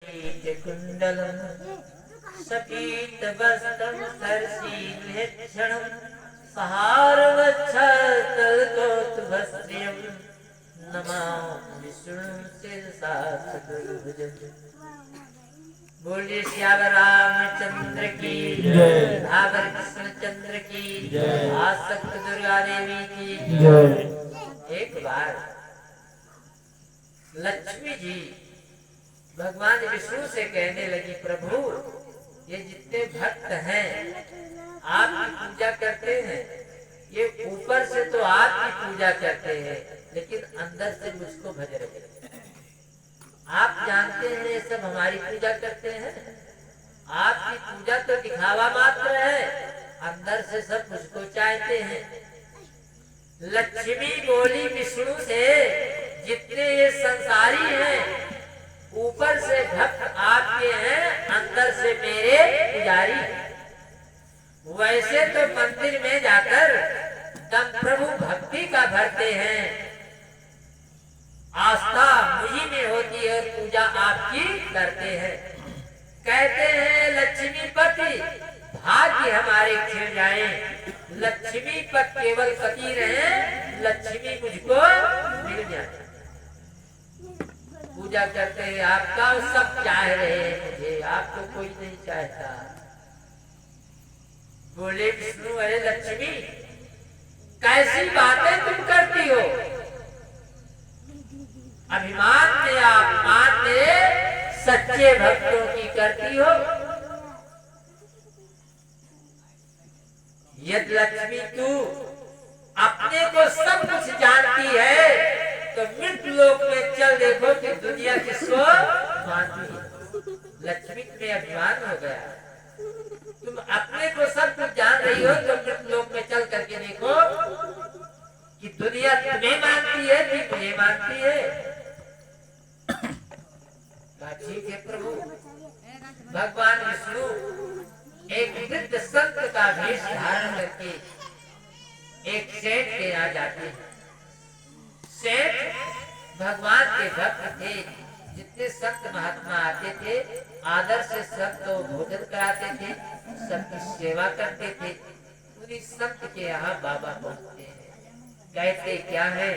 कुंडलम सपीत वस्त्रम सरसीलक्षणम सहारवच्छलकोतुभस्त्रियम नमामि विष्णु शिरसा सद्गुरुभुजम्। बोलिए श्याम रामचंद्र की जय, भावर कृष्णचंद्र की जय, आसक्त दुर्गा देवी की जय। एक बार लक्ष्मी जी भगवान विष्णु से कहने लगी, प्रभु ये जितने भक्त हैं आपकी पूजा करते हैं, ये ऊपर से तो आपकी पूजा करते हैं लेकिन अंदर से मुझको भज रहे हैं। आप जानते हैं ये सब हमारी पूजा करते हैं, आपकी पूजा तो दिखावा मात्र है, अंदर से सब मुझको चाहते हैं। लक्ष्मी बोली विष्णु से, जितने ये संसारी हैं ऊपर से भक्त आपके हैं, अंदर से मेरे पुजारी। वैसे तो मंदिर में जाकर दम प्रभु भक्ति का भरते हैं, आस्था मुझी में होती है और पूजा आपकी करते हैं। कहते हैं लक्ष्मीपति भाग्य हमारे खिल जाए, लक्ष्मी पर केवल पति रहे, लक्ष्मी मुझको मिल जाए। पूजा करते हैं आपका और सब चाह रहे हैं मुझे, आपको कोई नहीं चाहता। बोले विष्णु, अरे लक्ष्मी कैसी बातें तुम करती हो, अभिमान में अपमान में सच्चे भक्तों की करती हो। यदि लक्ष्मी तू अपने को सब कुछ जानती है तो मृत्यु लोक में चल देखो कि दुनिया किसको मानती है। लक्ष्मी में अभिमान हो गया, तुम अपने को सब कुछ जान रही हो तो मृत्यु लोक में चल करके देखो कि दुनिया तुम्हें मानती है कि मुझे मानती है। ठीक है प्रभु। भगवान विष्णु एक वृद्ध संत का वेश धारण करके एक सेठ के यहाँ जाते हैं। सेठ भगवान के भक्त थे, जितने संत महात्मा आते थे आदर से सबको भोजन कराते थे, सबकी सेवा करते थे। पूरी संत के यहाँ बाबा पहुँचते हैं, कहते क्या है,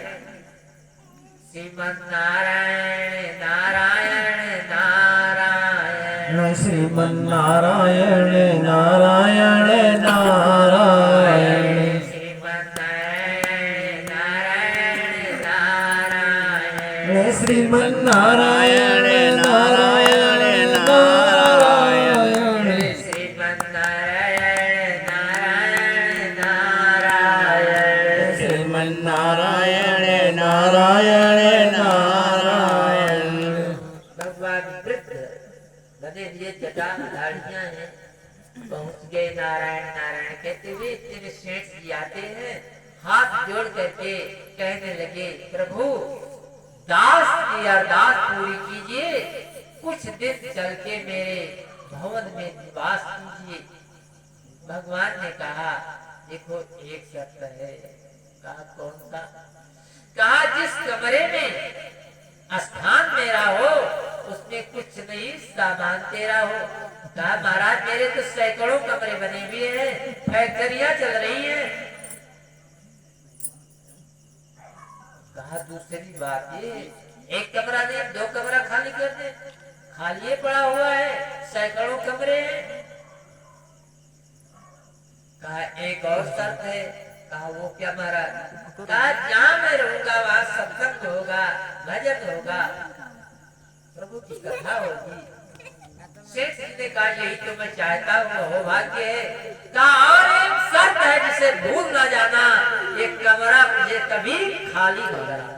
श्रीमन नारायण नारायण नारायण, श्रीमन नारायण नारायण नारायण, श्रीमन नारायण नारायण, श्रीमन नारायण नारायण नारायण, श्रीमन नारायण नारायण नारायण, श्रीमन नारायण नारायण नारायण। भगवान वृद्ध बने लिए जटाधारियां हैं, पहुंच गए नारायण नारायण कहते हुए। इतने में सेठ जी आते हैं, हाथ जोड़ करके कहने लगे, प्रभु दास की अरदास पूरी कीजिए, कुछ दिन चल के मेरे भवन में निवास कीजिए। भगवान ने कहा, देखो एक शर्त है। कहा कौन सा? कहा जिस कमरे में स्थान मेरा हो उसमें कुछ नहीं सामान तेरा हो। कहा महाराज मेरे तो सैकड़ों कमरे बने हुए हैं, फैक्ट्रियां चल रही हैं। कहा दूसरी बात ये, एक कमरा नहीं 2 कमरा खाली कर दे, खाली पड़ा हुआ है, सैकड़ों कमरे हैं। कहा एक और शर्त है। कहा वो क्या महाराज? कहा जहाँ मैं रहूंगा वहाँ सत्संग होगा, भजन होगा, प्रभु की कथा होगी। सेठ ने कहा यही तो मैं चाहता हूँ, हो भाग्य है। कहा और एक शर्त है जिसे भूल ना जाना, एक कमरा मुझे कभी खाली न करना।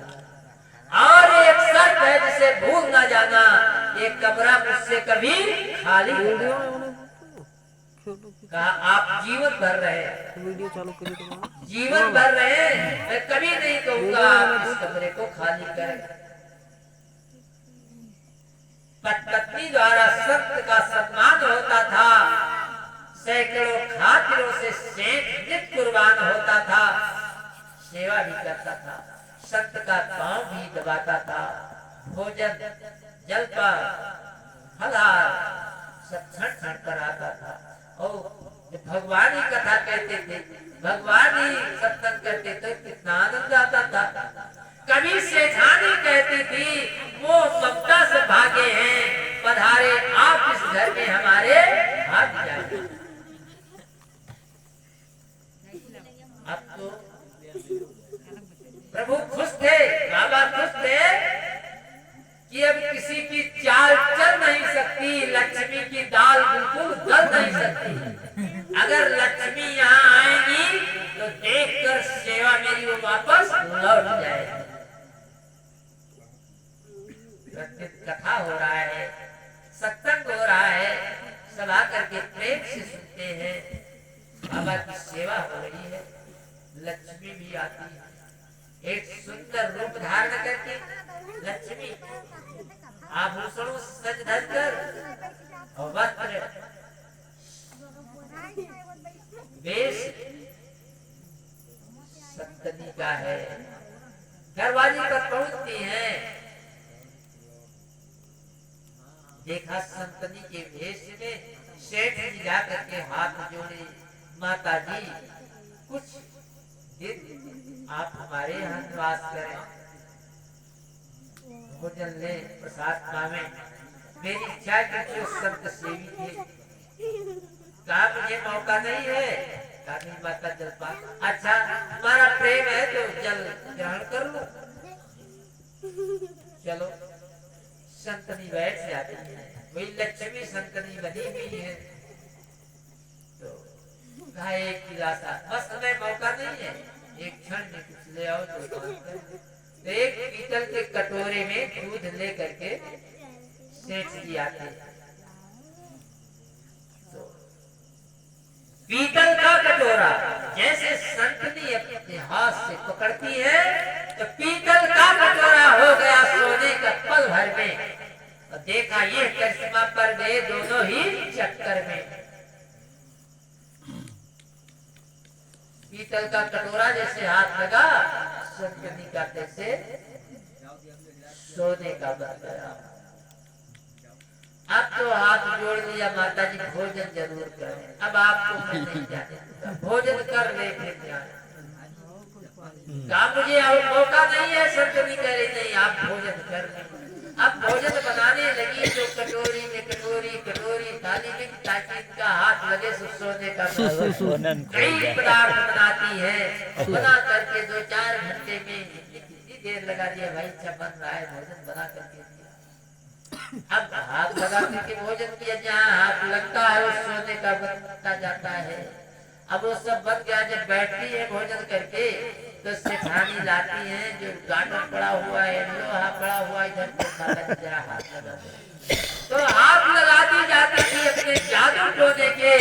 और एक शर्त है जिसे भूल ना जाना, एक कमरा मुझसे कभी खाली न करना। कहा आप जीवन भर रहे, जीवन भर रहे, मैं कभी नहीं कहूँगा आप इस कमरे को खाली करें। पत्नी द्वारा संत का सम्मान होता था, सैकड़ों खातिरों से सेठ नित कुर्बान होता था, सेवा भी करता था, संत का पांव भी दबाता था, भोजन जलपान फल सब क्षण क्षण पर आता था। और जब भगवान ही कथा कहते थे, भगवान ही सत्संग करते थे, कितना आनंद आता था। कभी सेठानी कहती थी वो ममता से भागे हैं, पधारे आप इस घर में हमारे भाग जाए। अब तो प्रभु खुश थे, बाबा खुश थे कि अब किसी की चाल चल नहीं सकती, लक्ष्मी की दाल बिल्कुल गल नहीं सकती। अगर लक्ष्मी यहाँ आएंगी तो देखकर सेवा मेरी वो वापस लौट जाएगी। कथा हो रहा है, सत्संग हो रहा है, सब आकर के प्रेम से सुनते हैं, बाबा की सेवा हो रही है, लक्ष्मी भी आती है एक सुंदर रूप धारण करके। लक्ष्मी आभूषणों सज धज कर और वस्त्र वेश संतनी का है, दरवाजे पर पहुंचती हैं। देखा संतनी के वेश में सेठ जी जाकर के हाथ जोड़े, माता जी कुछ दिन आप हमारे यहाँ निवास करें, भोजन ले, प्रसाद पावे। मेरी इच्छा है कि जो संत सेवी थे, कहा मुझे मौका नहीं है, कहा नहीं माता जलपान। अच्छा तुम्हारा प्रेम है तो जल ग्रहण कर लो। चलो संतनी बैठ जाती है, वही लक्ष्मी संतनी बनी हुई है। तो कहा एक गिलासा, बस हमें मौका नहीं है, एक क्षण में कुछ ले आओ तो एक पीतल के कटोरे में दूध ले करके सेठ जी आते। तो पीतल का कटोरा जैसे संतनी अपने हाथ से पकड़ती है तो पीतल का कटोरा हो गया सोने का पल भर में। और देखा ये करिश्मा पर गए दोनों ही चक्कर में। पीतल का कटोरा जैसे हाथ लगा, संतनी का जैसे सोने का बन गया। अब तो हाथ जोड़ लिया, माता जी भोजन जरूर करें। अब आपको मैं नहीं जाने दूंगा, भोजन कर ले फिर जाए। कहा मुझे और मौका नहीं है, संतनी कह रही नहीं आप भोजन कर ले। अब भोजन बनाने लगी तो कटोरी में कटोरी कटोरी थाली में, ताकि इनका हाथ लगे सोने का कई पदार्थ बनाती है। बना करके 2-4 घंटे में कितनी देर लगा दिया भाई, अच्छा बन रहा है, भोजन बना करके दिया। अब हाथ लगा करके भोजन किया, जहाँ हाथ लगता है उस सोने का बनता जाता है। अब वो सब बन गया। जब बैठती है भोजन करके तो सेठानी लाती है जो गाटर पड़ा हुआ है, लोहा पड़ा हुआ इधर जरा हाथ लगा दे। तो हाथ लगाती जाती थी अपने जादू टोने के,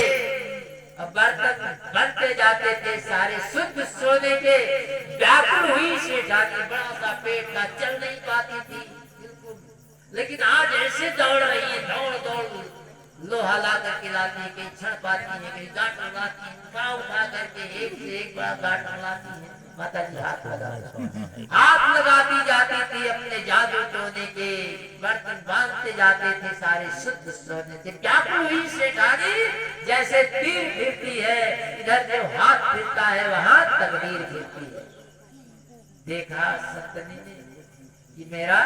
बर्तन बनते जाते थे सारे शुद्ध सोने के। व्याकुल हुई सेठानी, बड़ा सा पेट था, चल नहीं पाती थी बिल्कुल। लेकिन आज ऐसे दौड़ रही है, दौड़ दौड़ लोहा ला करके लाती है, कहीं छड़ पाती है, कहीं गाटर लाती है, पाँव उठा करके एक से एक बड़ा गाटर लाती है। माता जी हाथ लगाती जाती थी अपने जादू टोने के, बर्तन बांधते जाते थे सारे शुद्ध सोने से। व्याकुल हुई सेठानी जैसे तीर फिरती है, इधर जो हाथ फिरता है वहां तकदीर फिरती है। देखा संतनी ने कि मेरा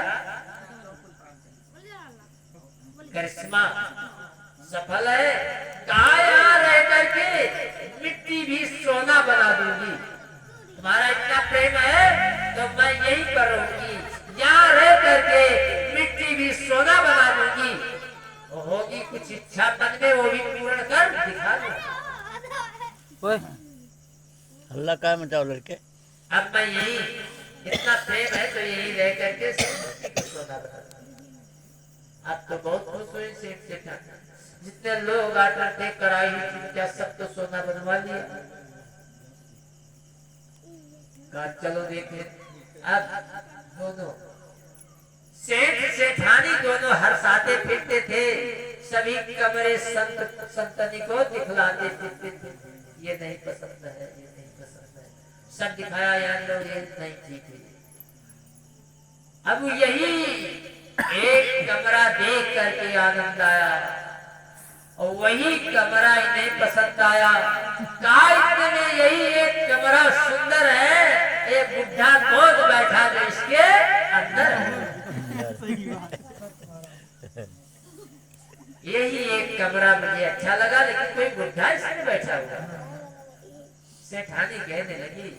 करिश्मा सफल है। कहा यहाँ रह करके मिट्टी भी सोना बना दूंगी, तुम्हारा इतना प्रेम है तो मैं यहीं पर रहूंगी, यहाँ रह करके मिट्टी भी सोना बना दूंगी। होगी कुछ इच्छा मन में वो भी पूर्ण कर दिखा दूंगा। अल्लाह का मचाओ लड़के। अब मैं यही, इतना प्रेम है तो यही रह करके सोना बना दूंगा। अब तो बहुत खुश हुए सेठ सेठानी, जितने लोग आकर थे कराई क्या सब तो सोना बनवा लिया। कहा चलो देखे। अब दोनों सेठ सेठानी दोनों हर्षाते फिरते थे, सभी कमरे संतनी को दिखलाते फिरते थे। ये नहीं पसंद है, ये नहीं पसंद है, सब दिखाया यार लोग, ये नहीं ठीक है। अब यही एक कमरा देख करके आनंद आया। और वही कमरा इन्हें पसंद आया। कहा इतने में यही एक कमरा सुंदर है, एक बुढ़ा गोद बैठा जो इसके अंदर है। यही एक कमरा मुझे अच्छा लगा, लेकिन कोई बुढ़ा इसमें बैठा हुआ। सेठानी कहने लगी,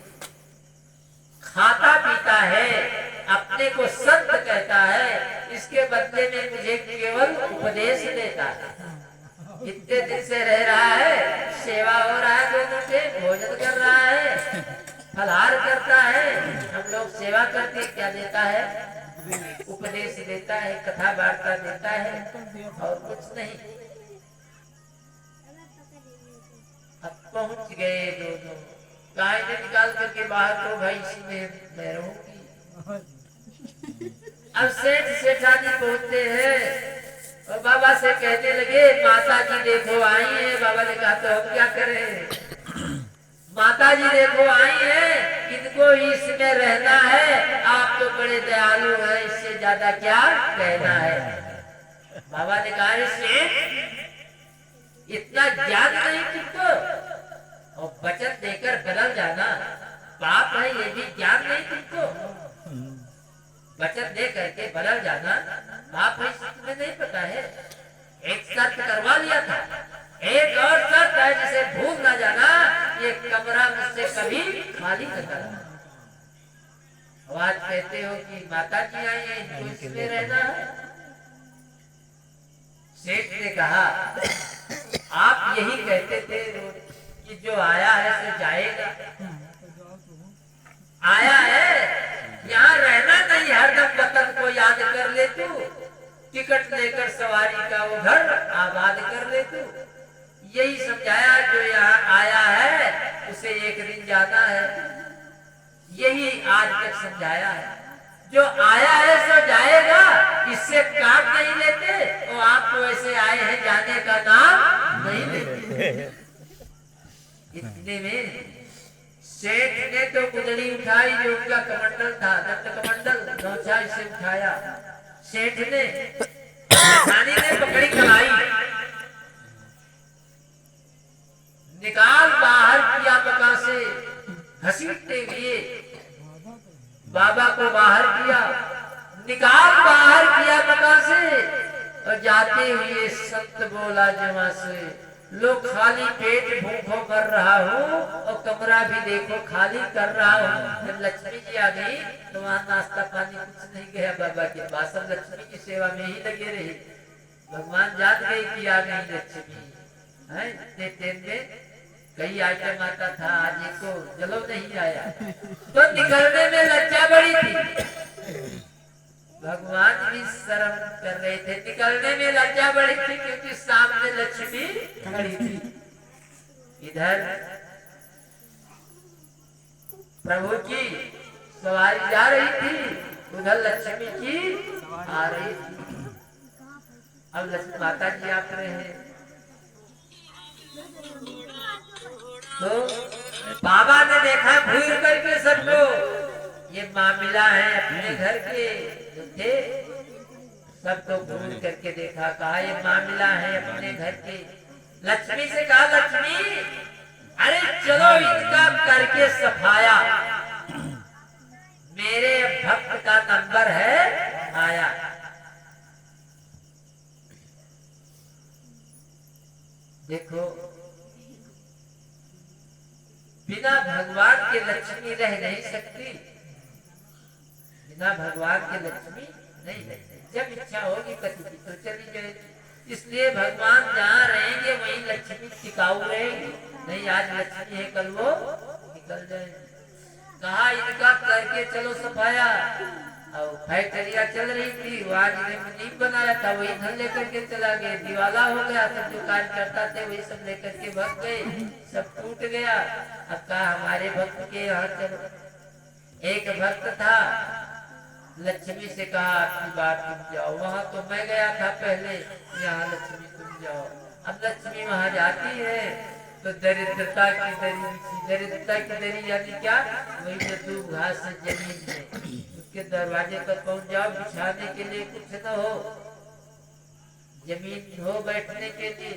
खाता पीता है, अपने को संत कहता है, इसके बदले में मुझे केवल उपदेश देता है। इतने दिन से रह रहा है, सेवा हो रहा है, दोनों से भोजन कर रहा है, फलाहार करता है, हम लोग सेवा करके क्या देता है? उपदेश देता है, कथा वार्ता देता है, और कुछ नहीं। अब पहुंच गए दोनों, गाय ने निकाल करके बाहर, तो भाई इसमें मैं रहूंगी। अब सेठानी पहुंचते हैं और बाबा से कहने लगे, माता जी देखो आई है। बाबा ने कहा तो हम क्या करें? माता जी देखो आई है, इनको इसमें रहना है, आप तो बड़े दयालु हैं, इससे ज्यादा क्या कहना है? बाबा ने कहा, इससे इतना ज्ञान नहीं तुमको, और वचन देकर बदल जाना पाप है, ये भी ज्ञान नहीं तुमको। वचन दे करके बदल जाना पाप है, तुम्हें नहीं पता है। एक शर्त करवा लिया था, एक और शर्त है जिसे भूल ना जाना, ये कमरा मुझसे कभी खाली न करना। आज कहते हो कि माता जी आई है, इनको इसमें रहना है। सेठ ने कहा, आप यही कहते थे कि जो आया है सो जाएगा। आया है, यहाँ रहना नहीं, हरदम वतन को याद कर ले तू, टिकट लेकर सवारी का वो घर आबाद कर ले तू। यही समझाया, जो यहाँ आया है उसे एक दिन जाना है, यही आज तक समझाया है। जो आया है सो जाएगा, इससे काट नहीं लेते, और आप तो ऐसे आए हैं, जाने का नाम नहीं लेते। इतने में सेठ ने तो कुदड़ी उठाई, जो उनका कमंडल था, दत्त कमंडल नौचाई से उठाया। सेठ ने, सेठानी ने पकड़ी कलाई, निकाल बाहर किया मकान से, घसीटते हुए बाबा को बाहर किया, निकाल बाहर किया मकान से, और जाते हुए संत बोला जमा से, लो खाली पेट भूखों कर रहा हूँ, और कमरा भी देखो खाली कर रहा हूँ। जब लक्ष्मी जी आ गई तो वहाँ नाश्ता पानी कुछ नहीं गया बाबा के पास, सब लक्ष्मी की सेवा में ही लगे रहे। भगवान जान गए कि आ गई लक्ष्मी है। इतने टाइम में कई आइटम आता था, आज को जलो नहीं आया, तो निकलने में लज्जा बड़ी थी। भगवान भी शर्म कर रहे थे, निकलने में लज्जा बड़ी थी, क्योंकि सामने लक्ष्मी खड़ी थी। इधर प्रभु की सवारी जा रही थी, उधर लक्ष्मी की आ रही थी। अब लक्ष्मी माता जी आप रहे हैं, तो बाबा ने देखा घूर करके सबको, ये मामला है अपने घर के जो थे, सबको घूर करके देखा, कहा ये मामला है अपने घर के। लक्ष्मी से कहा, लक्ष्मी अरे चलो इनका करके सफाया, मेरे भक्त का नंबर है आया। देखो, बिना भगवान के लक्ष्मी रह नहीं सकती, बिना भगवान के लक्ष्मी नहीं रहती। जब इच्छा होगी पति की तो चली जाएगी। इसलिए भगवान जहाँ रहेंगे वहीं लक्ष्मी टिकाऊ रहेगी, नहीं आज लक्ष्मी है कल वो निकल जाएगी। कहा इनका करके चलो सफाया, और फैक्ट्रिया चल रही थी, वो आज ने मुनीम बनाया था, वही धन लेकर के चला गया, दिवाला हो गया। सब जो कार्य करता थे वही सब लेकर के भाग गए, सब टूट गया। अब कहा हमारे भक्त के यहाँ चलो। एक भक्त था, लक्ष्मी से कहा आपकी बात तुम जाओ, वहां तो मैं गया था पहले, यहाँ लक्ष्मी तुम जाओ। अब लक्ष्मी वहां जाती है तो दरिद्रता की दरी, दरिद्रता की दरी यानी क्या, वही जो दूब घास से जमीन में, उसके दरवाजे पर पहुंच जाओ, बिछाने के लिए कुछ न हो, जमीन हो बैठने के लिए।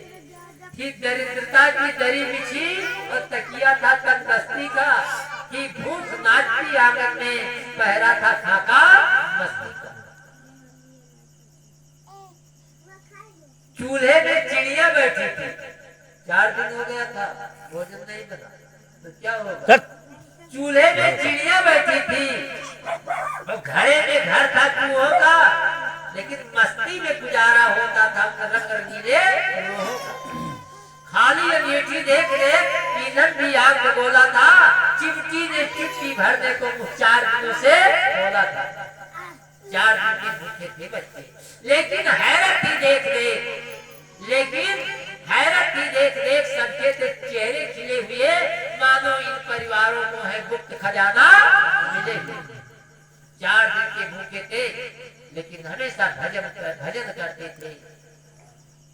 ठीक दरिद्रता की दरी बिछी और तकिया था तंदस्ती का, कि भूख नाचती आंगन में, पहरा था खाका मस्ती का। चूल्हे में चिड़िया बैठी थी, 4 दिन हो गया था भोजन नहीं बना, तो क्या होगा। चूल्हे में चिड़िया बैठी थी और घड़े में घर था कुओं का, लेकिन मस्ती में गुजारा होता था रंग रंगीले रोहों का। खाली अंगीठी देख देख ईंधन भी आग में बोला था, चिमटी ने चिट्ठी भरने को 4 दिनों से बोला था। 4 दिन के भूखे थे बच्चे, लेकिन हैरत ही देख देख सबके चेहरे खिले हुए, मानो इन परिवारों को है गुप्त खजाना मिले हुए। 4 दिन के भूखे थे, लेकिन हमेशा भजन करते थे।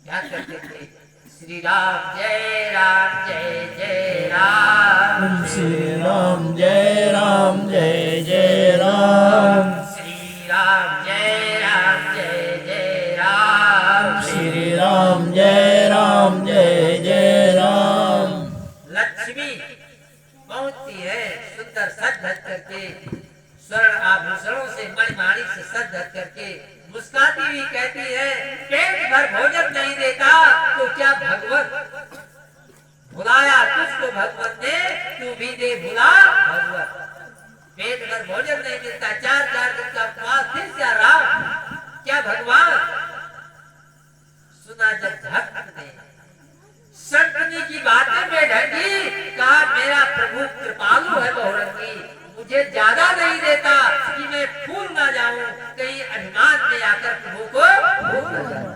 क्या करते थे? श्री राम जय राम जय जय राम, श्री राम जय राम जय जय राम, श्री राम जय राम जय जय राम, श्री राम जय राम जय जय राम। लक्ष्मी पहुंचती है सुंदर सज धज करके, स्वर्ण आभूषणों से मणिमाणिक से सज धज करके, मुस्काती हुई कहती है, पेट भर भोजन नहीं देता तो क्या भगवत, भुलाया तुझको भगवत ने, तू भी दे भुला भगवत। पेट भर भोजन नहीं मिलता, 4 दिन का उपवास, फिर क्या राम, क्या भगवान। सुना जब भक्त ने संतनी की बातें में ढंगी, कहा मेरा प्रभु कृपालु है बहुरंगी, मुझे ज्यादा नहीं देता कि मैं फूल ना जाऊं, कहीं अभिमान में आकर प्रभु को भूल ना जाऊं।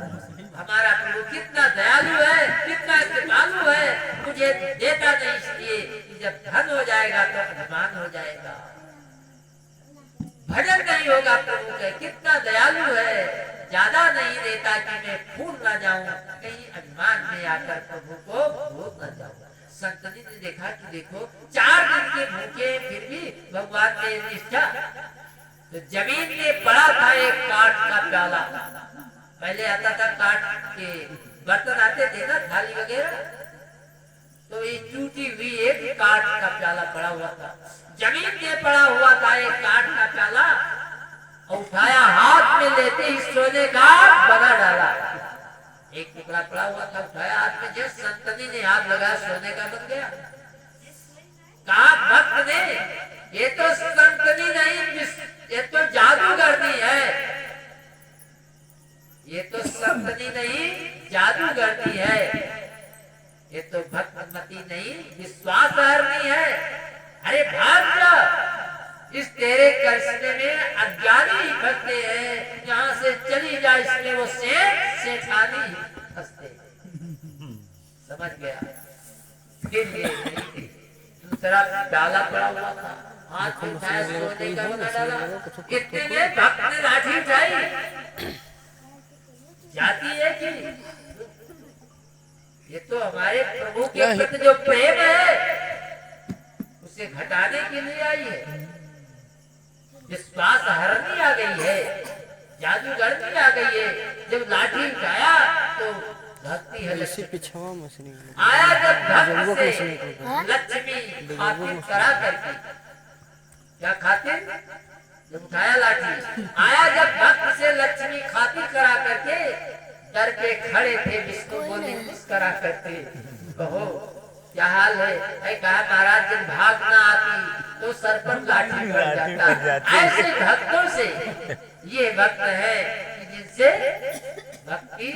हमारा प्रभु कितना दयालु है, कितना कृपालु है, मुझे देता नहीं इसलिए कि जब धन हो जाएगा तो अभिमान हो जाएगा, भजन नहीं होगा प्रभु का। कितना दयालु है, ज्यादा नहीं देता कि मैं फूल ना जाऊं, कहीं अभिमान में आकर प्रभु को भूल ना जाऊं। संतनी ने देखा कि देखो 4 दिन के भूखे, फिर भी भगवान ने निष्ठा। तो जमीन में पड़ा था एक काठ का प्याला, पहले आता था काठ के बर्तन आते थे ना, थाली वगैरह, तो ये टूटी हुई एक काठ का प्याला पड़ा हुआ था। जमीन में पड़ा हुआ था एक काठ का प्याला, और उठाया, हाथ में लेते ही सोने का बना डाला। एक टुकड़ा पड़ा हुआ था, उठाया हाथ में, जिस संतनी ने हाथ लगाया सोने का बन गया। कहा भक्त ने, ये तो संतनी नहीं, ये तो जादूगरनी है, ये तो संतनी नहीं जादूगरनी है, ये तो भक्तमती नहीं विश्वासहरनी है। अरे भाग जा, इस तेरे करिश्मे में अज्ञानी फंसते हैं, यहाँ से चली जा, इसमें वो सेठानी फंसते। समझ गया। फिर ये दूसरा डाला पड़ा हुआ था, हाथ में उठाया, सोने का बना डाला। इतने में भक्त ने लाठी उठाई, जाती है कि ये तो हमारे प्रभु के प्रति जो प्रेम है उसे घटाने के लिए आई है, विश्वास हरनी आ गई है, जादूगरनी आ गई है। जब लाठी उठाया तो भक्ति है, आया जब भक्त से लक्ष्मी खातिर करा करके, क्या खातिर, जब उठाया लाठी, आया जब भक्त से लक्ष्मी खातिर करा करके, दर पे खड़े थे विष्णु बोले मुस्करा करके, कहो क्या हाल है। कहा महाराज जब भाग ना आती तो सर पर लाठी पड़ जाता। ऐसे भक्तों से ये भक्त है कि जिनसे भक्ति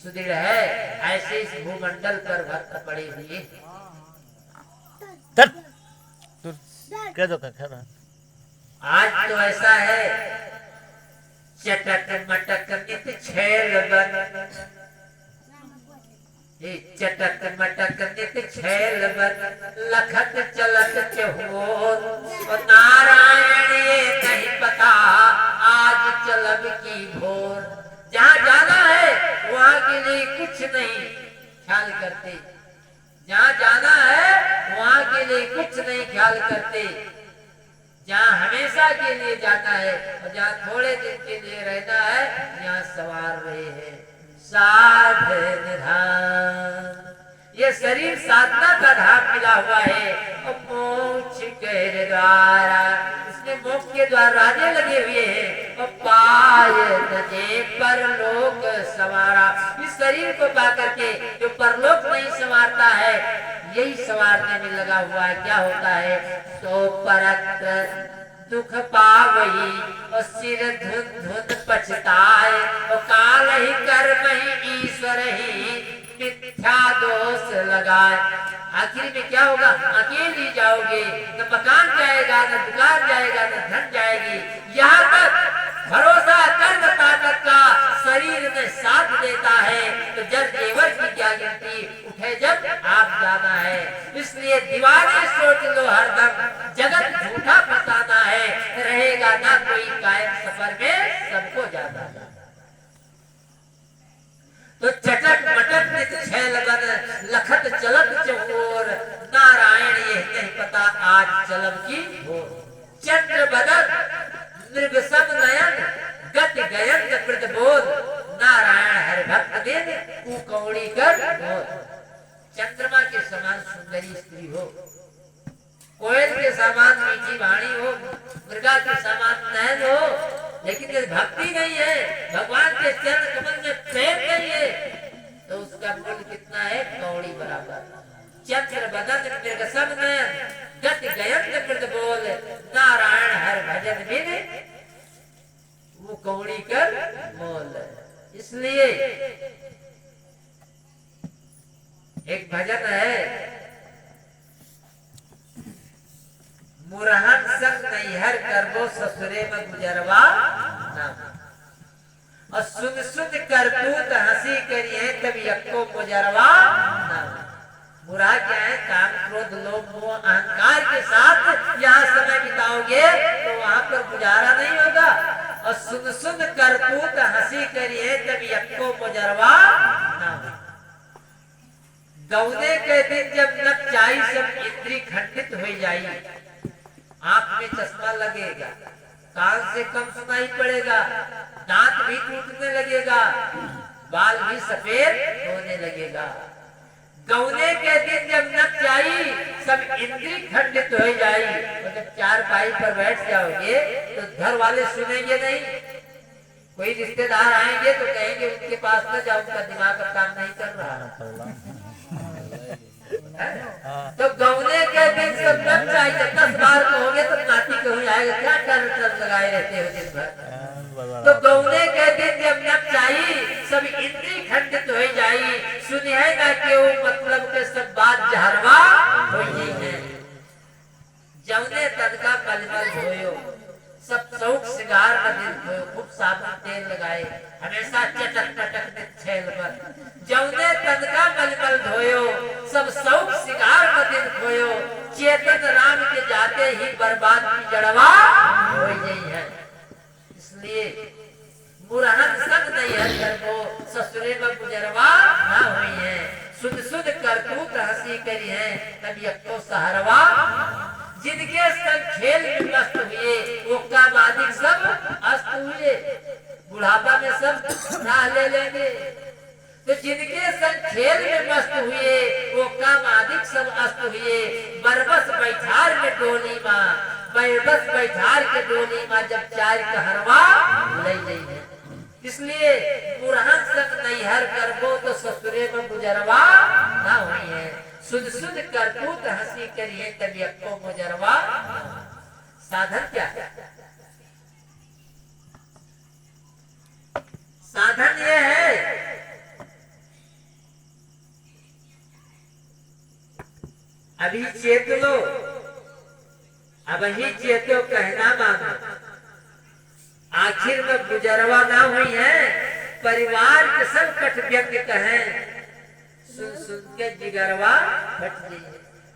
सुदृढ़ है, ऐसे इस भूमंडल पर भक्त पड़े हुए। आज तो ऐसा है, चटक मटक नित छैल बन, चटक मटक नित छैल बन, लखत चलत चहोर, और नारायण ये नहीं पता आज चलब की भोर। जहाँ जाना है वहाँ के लिए कुछ नहीं ख्याल करते, जहाँ जाना है वहाँ के लिए कुछ नहीं ख्याल करते, जहाँ हमेशा के लिए जाना है और जहाँ थोड़े दिन के लिए रहना है, यहाँ सवार रहे हैं। साधन धाम। ये शरीर साधना का धाम मिला हुआ है। और मोक्ष के द्वारा, इसमें मोक्ष के दरवाजे लगे हुए हैं। और पाय तजे परलोक संवारा, इस शरीर को पा करके जो परलोक नहीं संवारता है, यही संवारने में लगा हुआ है। क्या होता है? सो परत दुख पावही और सिर धुन धुन पछताए। और काल ही कर्म ही ईश्वर ही मिथ्या दोष लगाए। आखिर में क्या होगा? अकेले जाओगे, न मकान जाएगा, न दुकान जाएगा, न धन जाएगी। यहाँ तक भरोसा कर्म ताकत का शरीर में साथ देता है, तो जल जेवर की क्या गिनती, उठे जब आप जाना है। इसलिए दीवाने सोच लो हरदम, जगत झूठा फसाना है, रहेगा ना कोई कायम सफर में, सबको जाना है। तो चटक मटक नित छह लगन, लखत चलत चकोर, नारायण ये नहीं पता आज चलब की भोर। चंद्र बदन मृग सब नयन, गति गयन कृत बोध, नारायण हरि भक्त दिन कुकौड़ी कर बोध। चंद्रमा के समान सुंदरी स्त्री हो, कोयल के समान मीठी वाणी हो, मृगा के समान नयन हो, लेकिन यदि भक्ति नहीं है, भगवान के चरण कमल में प्रेम नहीं है, तो उसका मूल्य कितना है? कौड़ी बराबर। चंद्र बदन मृग सब नयन, गति गयन कृत बोल, नारायण हर भजन बिन वो कौड़ी कर मोल। इसलिए एक भजन है, मुरहन संग नैहर करबो ससुरे में गुजरवा नाम। और सुन सुन करतूत हंसी करिए तब यक्को गुजरवा नाम। बुरा क्या है? काम क्रोध लोभ मोह अहंकार के साथ यहाँ समय बिताओगे तो वहां पर गुजारा नहीं होगा। और सुन सुन करतूत हंसी करिए तब यक्को गुजरवा नाम। गौने के दिन जब नक चाई सब इंद्री खंडित हो जाई, आंख में चश्मा लगेगा, कान से कम सुनाई पड़ेगा, दांत भी टूटने लगेगा, बाल भी सफेद होने लगेगा। गौने के दिन जब नक जाई सब इंद्री खंडित हो जाई, तो जब चार पाई पर बैठ जाओगे तो घर वाले सुनेंगे नहीं। कोई रिश्तेदार आएंगे तो कहेंगे उनके पास न जाओ, उनका दिमाग का काम नहीं कर रहा। तो गौने के दिन सब नक चाहिए, 10 बार कहोगे तो नाती कहूँ आएगा, क्या टर्न लगाए रहते हो दिन भर। तो गौने के दिन जब नक चाहिए सब इंद्री खंडित हो जाई, सुनिएगा क्यों मतलब के सब बात जहरवा हो है। जौने तन का मलमल धोयो सब शौक सिंगार का दिल धोयो, खूब साबुन तेल लगाए, हमेशा चटक टटक छेल पर। जौने तन का मलमल धोयो सब शौक सिंगार का दिल खोयो, चेतन राम के जाते ही बर्बाद की जड़वा हो गई है। इसलिए मुरहन संग नैहर करबो ससुरे में गुजरवा ना हुई है। सुध सुध करतूत हंसी करी है तब यक्को सहरवा। जिनके संग खेल में मस्त हुए वो कामादिक सब अस्त हुए, बुढ़ापा में सब राह ले लेंगे। तो जिनके संग खेल में मस्त हुए वो कामादिक सब अस्त हुए। बरबस बैठार के डोली माँ, बरबस बैठार के डोली माँ जब चार कहरवा ले गई है। इसलिए मुरहन संग नैहर करबो तो ससुरे में गुजरवा ना हुई है। सुध सुध करतूत हंसी करिए तब यक्को गुजरवा। साधन क्या है? साधन ये है अभी चेत लो, अब ही चेतो कहना मानो। आखिर में गुजरवा ना हुई है, परिवार के सब कट व्यंग कहें, सुन सुन के जिगरवा फट गई।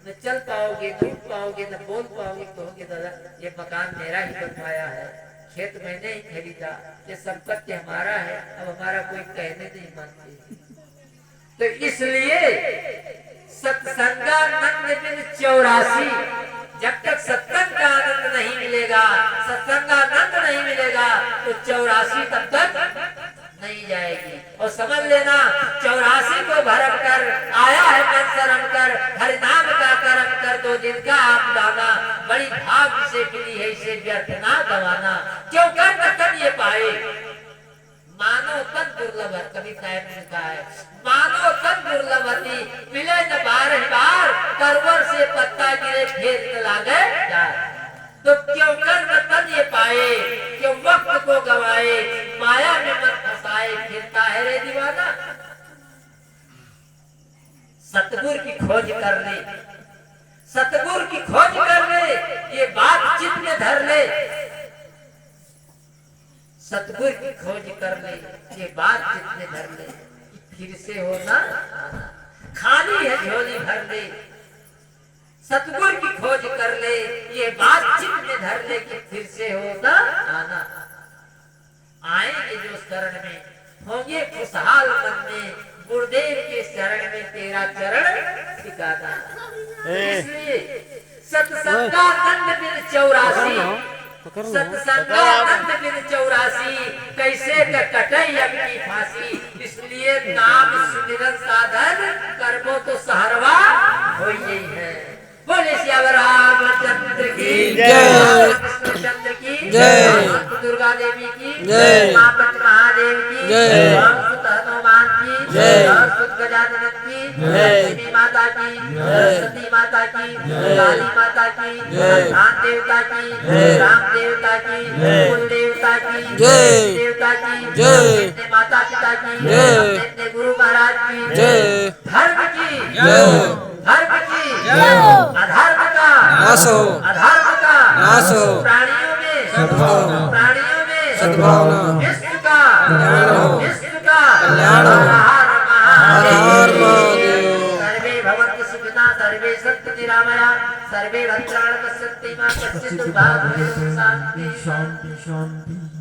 न चल पाओगे, न उठ पाओगे, न बोल पाओगे। कहोगे दादा ये मकान मेरा ही बनवाया है, खेत मैंने ही खरीदा, ये संपत्ति हमारा है, अब हमारा कोई कहने नहीं मानते। तो इसलिए सत्संगानंद बिन 84, जब तक सत्संग का आनंद नहीं मिलेगा, सत्संगानंद नहीं मिलेगा तो 84 तब तक नहीं जाएगी। और समझ लेना 84 को भरम कर आया है मन शरण कर, हरि नाम का कर्म कर, 2 दिन का आप दाना, बड़ी भाग से मिली है इसे व्यर्थ ना गवाना। क्यों कर न तन ये पाए, मानो तन दुर्लभ है, कभी साहब ने कहा है मानो तन दुर्लभती, मिले न बार करवर से पत्ता गिरे खेत न लागे जाए। तो क्यों कर न तन ये पाए, क्यों वक्त को गवाए, माया में मन फंसाए, फिरता है रे दीवाना। सतगुरु की खोज कर ले, सतगुरु की खोज कर ले, ये बात चित्त में धर ले। सतगुरु की खोज कर ले, ये बात चित्त में धर ले, फिर से हो ना आना, खाली है झोली भर ले। सतगुरु की खोज कर ले, ये बात चित्त में धर ले, कि फिर से हो ना आना। आएंगे जो शरण में, होंगे खुशहाल मन में, गुरुदेव के शरण में तेरा चरण टिकाना। इसलिए सत्संगा दंड दिन 84, सत्संगा दंड दिन 84, कैसे कटई अपनी फांसी। इसलिए नाम सुमिरन साधन कर्मों तो सहरवा हो यही है। बोले श्याम रामचंद्र की जय, कृष्णचंद्र की जय, दुर्गा देवी की जय, माँ पंच महादेव की जय, हनुमान की जय, गजानन की जय, लक्ष्मी माता की जय, सरस्वती माता की जय, काली माता की जय, धाम देवता की जय, राम देवता की जय, कुल देवता की जय, देवता की जय, माता पिता की जय, गुरु महाराज की जय, धर्म की जय, धर्म की जय, अधर्म का नाश हो, अधर्म का नाश हो, प्राणियों में सद्भावना, प्राणियों में सद्भावना, विश्व का कल्याण हो, विश्व का कल्याण हो। हर महादेव। सर्वे भवन्तु सुखिनः, सर्वे सन्तु निरामया, सर्वे भद्राणि पश्यन्तु मा कश्चित् दुर्भाग्यं शान्ति शान्ति शान्ति।